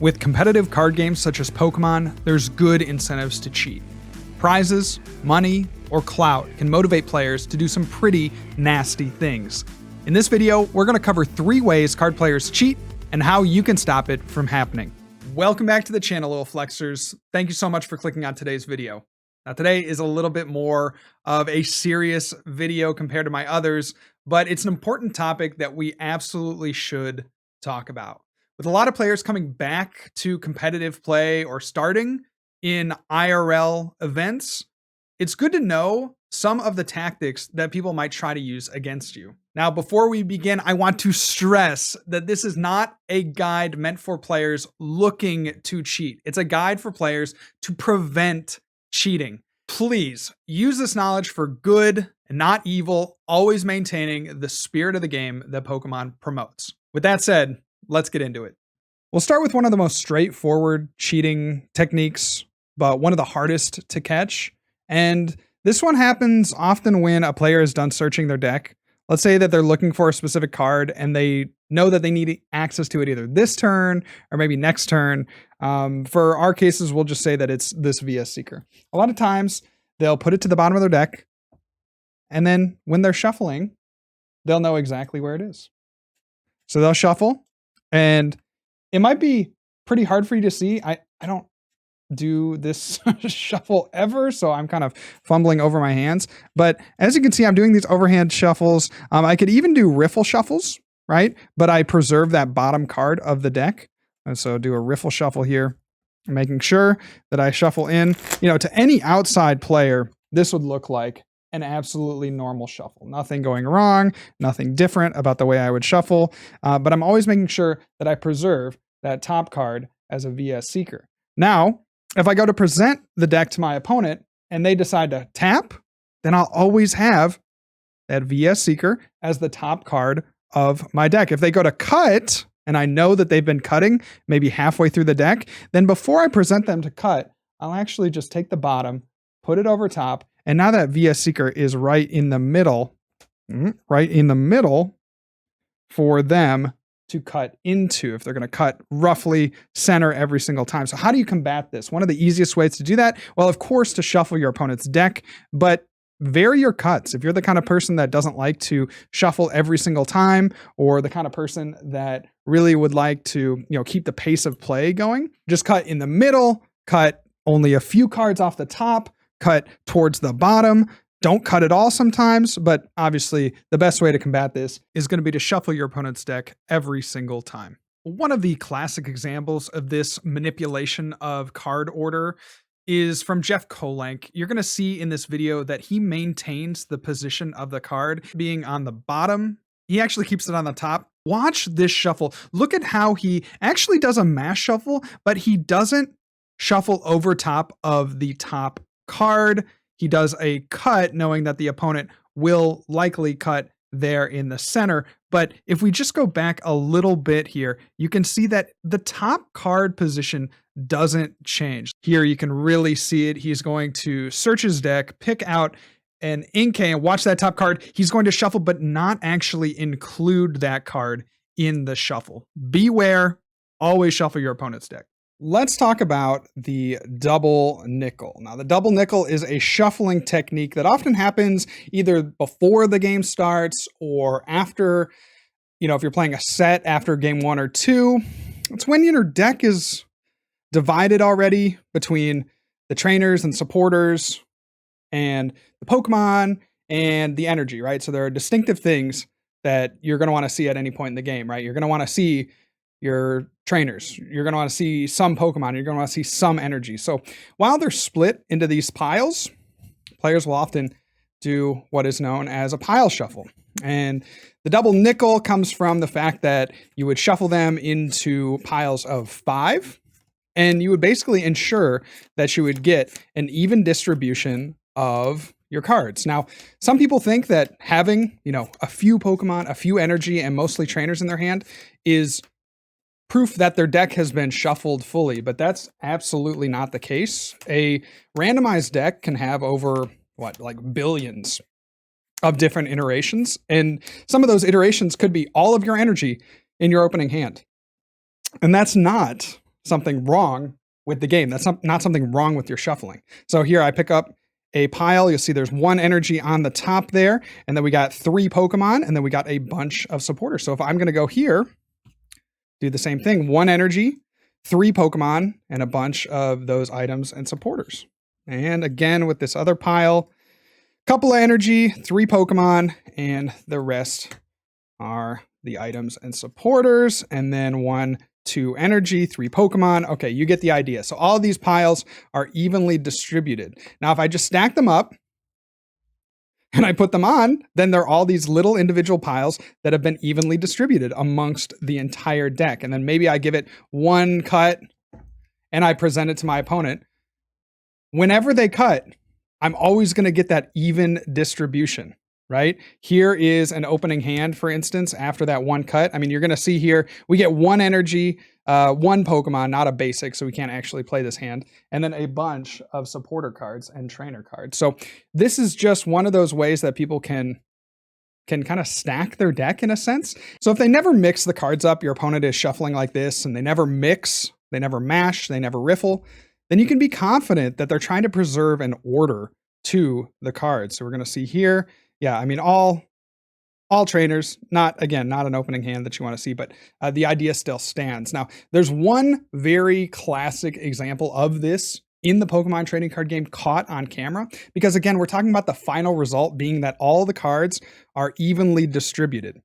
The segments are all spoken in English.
With competitive card games such as Pokemon, there's good incentives to cheat. Prizes, money, or clout can motivate players to do some pretty nasty things. In this video, we're going to cover 3 ways card players cheat and how you can stop it from happening. Welcome back to the channel, little flexers. Thank you so much for clicking on today's video. Now, today is a little bit more of a serious video compared to my others, but it's an important topic that we absolutely should talk about. With a lot of players coming back to competitive play or starting in IRL events, it's good to know some of the tactics that people might try to use against you. Now, before we begin, I want to stress that this is not a guide meant for players looking to cheat. It's a guide for players to prevent cheating. Please use this knowledge for good and not evil, always maintaining the spirit of the game that Pokemon promotes. With that said, let's get into it. We'll start with one of the most straightforward cheating techniques, but one of the hardest to catch. And this one happens often when a player is done searching their deck. Let's say that they're looking for a specific card and they know that they need access to it either this turn or maybe next turn. For our cases, we'll just say that it's this VS Seeker. A lot of times they'll put it to the bottom of their deck, and then when they're shuffling, they'll know exactly where it is. So they'll shuffle, and it might be pretty hard for you to see. I don't do this shuffle ever, so I'm kind of fumbling over my hands. But as you can see, I'm doing these overhand shuffles. I could even do riffle shuffles, right? But I preserve that bottom card of the deck. And so do a riffle shuffle here, making sure that I shuffle in. You know, to any outside player, this would look like an absolutely normal shuffle. Nothing going wrong, nothing different about the way I would shuffle. But I'm always making sure that I preserve that top card as a VS Seeker. Now, if I go to present the deck to my opponent and they decide to tap, then I'll always have that VS Seeker as the top card of my deck. If they go to cut, and I know that they've been cutting maybe halfway through the deck, then before I present them to cut, I'll actually just take the bottom, put it over top, and now that VS Seeker is right in the middle for them to cut into, if they're going to cut roughly center every single time. So how do you combat this? One of the easiest ways to do that, well, of course, to shuffle your opponent's deck, but vary your cuts. If you're the kind of person that doesn't like to shuffle every single time, or the kind of person that really would like to, keep the pace of play going, just cut in the middle, cut only a few cards off the top, cut towards the bottom. Don't cut it all sometimes, but obviously the best way to combat this is going to be to shuffle your opponent's deck every single time. One of the classic examples of this manipulation of card order is from Jeff Kolenk. You're going to see in this video that he maintains the position of the card being on the bottom. He actually keeps it on the top. Watch this shuffle. Look at how he actually does a mass shuffle, but he doesn't shuffle over top of the top card. He does a cut knowing that the opponent will likely cut there in the center. But if we just go back a little bit here, you can see that the top card position doesn't change. Here you can really see it. He's going to search his deck, pick out an Inkay, and watch that top card. He's going to shuffle, but not actually include that card in the shuffle. Beware, always shuffle your opponent's deck. Let's talk about the double nickel. Now, the double nickel is a shuffling technique that often happens either before the game starts or after, if you're playing a set after game 1 or 2. It's when your deck is divided already between the trainers and supporters and the Pokemon and the energy, right? So there are distinctive things that you're going to want to see at any point in the game, right? You're going to want to see your trainers, you're going to want to see some Pokemon, you're going to want to see some energy. So while they're split into these piles, players will often do what is known as a pile shuffle. And the double nickel comes from the fact that you would shuffle them into piles of 5, and you would basically ensure that you would get an even distribution of your cards. Now, some people think that having, a few Pokemon, a few energy, and mostly trainers in their hand is proof that their deck has been shuffled fully, but that's absolutely not the case. A randomized deck can have over, billions of different iterations, and some of those iterations could be all of your energy in your opening hand. And that's not something wrong with the game. That's not something wrong with your shuffling. So here I pick up a pile. You'll see there's 1 energy on the top there, and then we got 3 Pokemon, and then we got a bunch of supporters. So if I'm going to go here, do the same thing, 1 energy, 3 Pokemon, and a bunch of those items and supporters. And again, with this other pile, couple of energy, 3 Pokemon, and the rest are the items and supporters. And then 1, 2 energy, 3 Pokemon. Okay, you get the idea. So all of these piles are evenly distributed. Now, if I just stack them up and I put them on, then they're all these little individual piles that have been evenly distributed amongst the entire deck. And then maybe I give it 1 cut and I present it to my opponent. Whenever they cut, I'm always going to get that even distribution, right? Here is an opening hand, for instance, after that 1 cut. I mean, you're going to see here, we get 1 energy, 1 Pokemon, not a basic, so we can't actually play this hand, and then a bunch of supporter cards and trainer cards. So this is just one of those ways that people can kind of stack their deck in a sense. So if they never mix the cards up, your opponent is shuffling like this, and they never mix, they never mash, they never riffle, then you can be confident that they're trying to preserve an order to the cards. So we're going to see here, yeah, I mean, all trainers, not an opening hand that you want to see, but the idea still stands. Now, there's one very classic example of this in the Pokemon trading card game caught on camera, because again, we're talking about the final result being that all the cards are evenly distributed.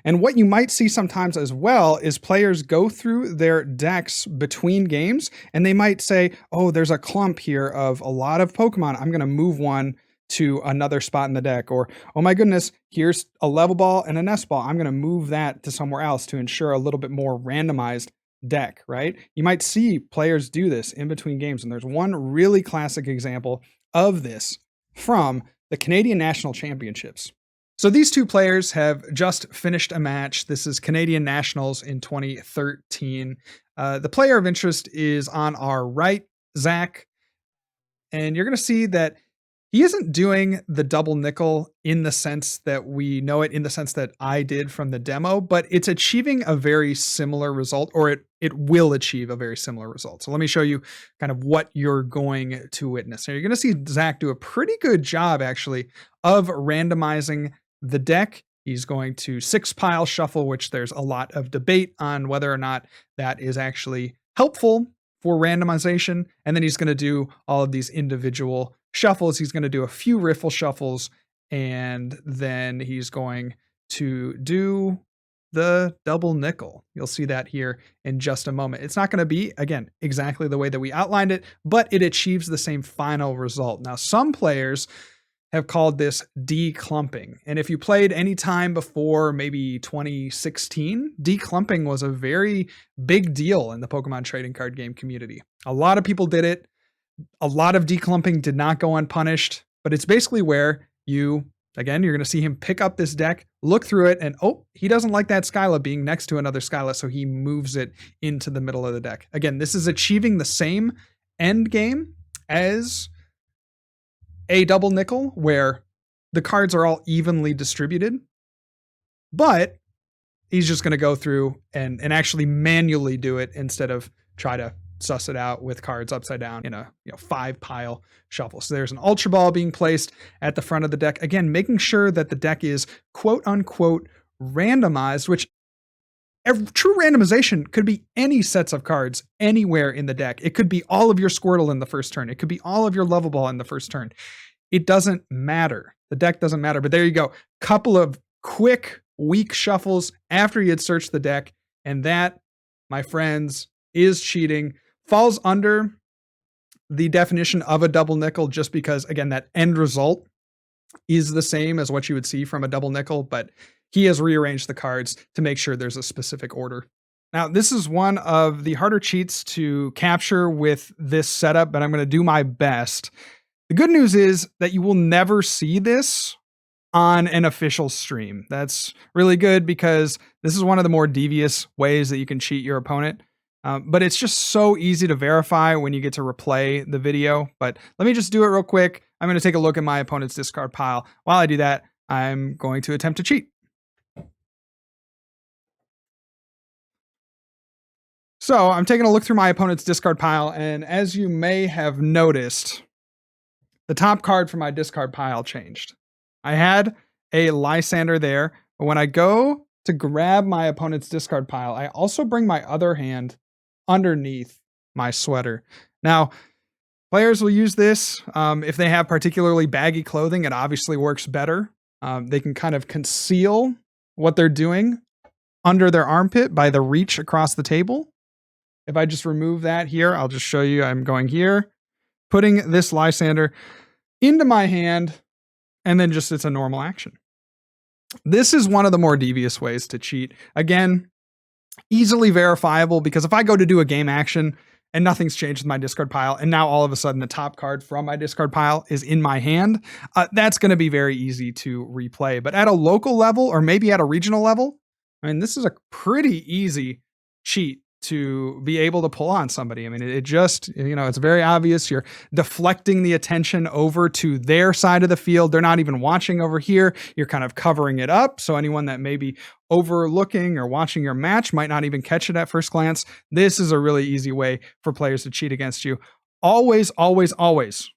And what you might see sometimes as well is players go through their decks between games and they might say, oh, there's a clump here of a lot of Pokemon. I'm going to move one to another spot in the deck. Or, oh my goodness, here's a level ball and a nest ball. I'm going to move that to somewhere else to ensure a little bit more randomized deck, right? You might see players do this in between games. And there's one really classic example of this from the Canadian National Championships. So these 2 players have just finished a match. This is Canadian Nationals in 2013. The player of interest is on our right, Zach. And you're going to see that he isn't doing the double nickel in the sense that we know it, in the sense that I did from the demo, but it's achieving a very similar result, or it will achieve a very similar result. So let me show you kind of what you're going to witness. So you're going to see Zach do a pretty good job, actually, of randomizing the deck. He's going to 6-pile shuffle, which there's a lot of debate on whether or not that is actually helpful for randomization. And then he's going to do all of these individual shuffles. He's going to do a few riffle shuffles, and then he's going to do the double nickel. You'll see that here in just a moment. It's not going to be, again, exactly the way that we outlined it, but it achieves the same final result. Now, some players have called this declumping. And if you played any time before maybe 2016, declumping was a very big deal in the Pokemon trading card game community. A lot of people did it. A lot of declumping did not go unpunished, but it's basically where you're going to see him pick up this deck, look through it, and he doesn't like that Skyla being next to another Skyla, so he moves it into the middle of the deck. Again, this is achieving the same end game as a double nickel, where the cards are all evenly distributed, but he's just going to go through and actually manually do it instead of try to suss it out with cards upside down in a 5-pile shuffle. So there's an Ultra Ball being placed at the front of the deck. Again, making sure that the deck is quote unquote randomized, which true randomization could be any sets of cards anywhere in the deck. It could be all of your Squirtle in the first turn. It could be all of your Level Ball in the first turn. It doesn't matter. The deck doesn't matter. But there you go. Couple of quick, weak shuffles after you had searched the deck. And that, my friends, is cheating. Falls under the definition of a double nickel just because, again, that end result is the same as what you would see from a double nickel, but he has rearranged the cards to make sure there's a specific order. Now, this is one of the harder cheats to capture with this setup, but I'm going to do my best. The good news is that you will never see this on an official stream. That's really good because this is one of the more devious ways that you can cheat your opponent. But it's just so easy to verify when you get to replay the video. But let me just do it real quick. I'm going to take a look at my opponent's discard pile. While I do that, I'm going to attempt to cheat. So I'm taking a look through my opponent's discard pile, and as you may have noticed, the top card from my discard pile changed. I had a Lysander there, but when I go to grab my opponent's discard pile, I also bring my other hand underneath my sweater. Now, players will use this if they have particularly baggy clothing. It obviously works better. They can kind of conceal what they're doing under their armpit by the reach across the table. If I just remove that here, I'll just show you. I'm going here, putting this Lysander into my hand, and then just it's a normal action. This is one of the more devious ways to cheat. Again, easily verifiable, because if I go to do a game action and nothing's changed with my discard pile, and now all of a sudden the top card from my discard pile is in my hand, that's going to be very easy to replay. But at a local level, or maybe at a regional level, I mean, this is a pretty easy cheat to be able to pull on somebody. I mean, it just, it's very obvious. You're deflecting the attention over to their side of the field. They're not even watching over here. You're kind of covering it up. So anyone that may be overlooking or watching your match might not even catch it at first glance. This is a really easy way for players to cheat against you. Always, always, always,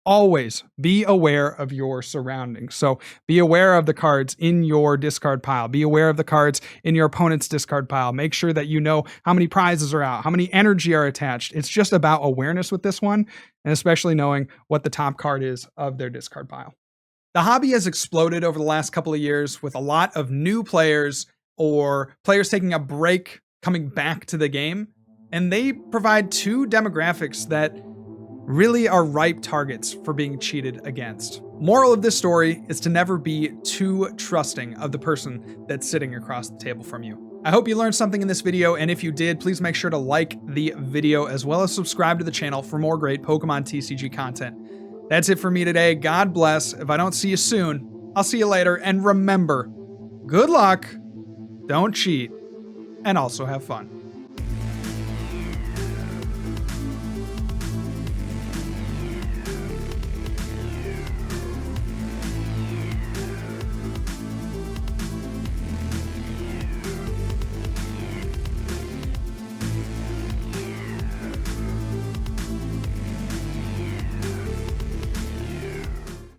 always be aware of your surroundings. So be aware of the cards in your discard pile. Be aware of the cards in your opponent's discard pile. Make sure that you know how many prizes are out, how many energy are attached. It's just about awareness with this one, and especially knowing what the top card is of their discard pile. The hobby has exploded over the last couple of years with a lot of new players or players taking a break coming back to the game, and they provide two demographics that really are ripe targets for being cheated against. Moral of this story is to never be too trusting of the person that's sitting across the table from you. I hope you learned something in this video, and if you did, please make sure to like the video as well as subscribe to the channel for more great Pokemon TCG content. That's it for me today. God bless. If I don't see you soon, I'll see you later. And remember, good luck, don't cheat, and also have fun.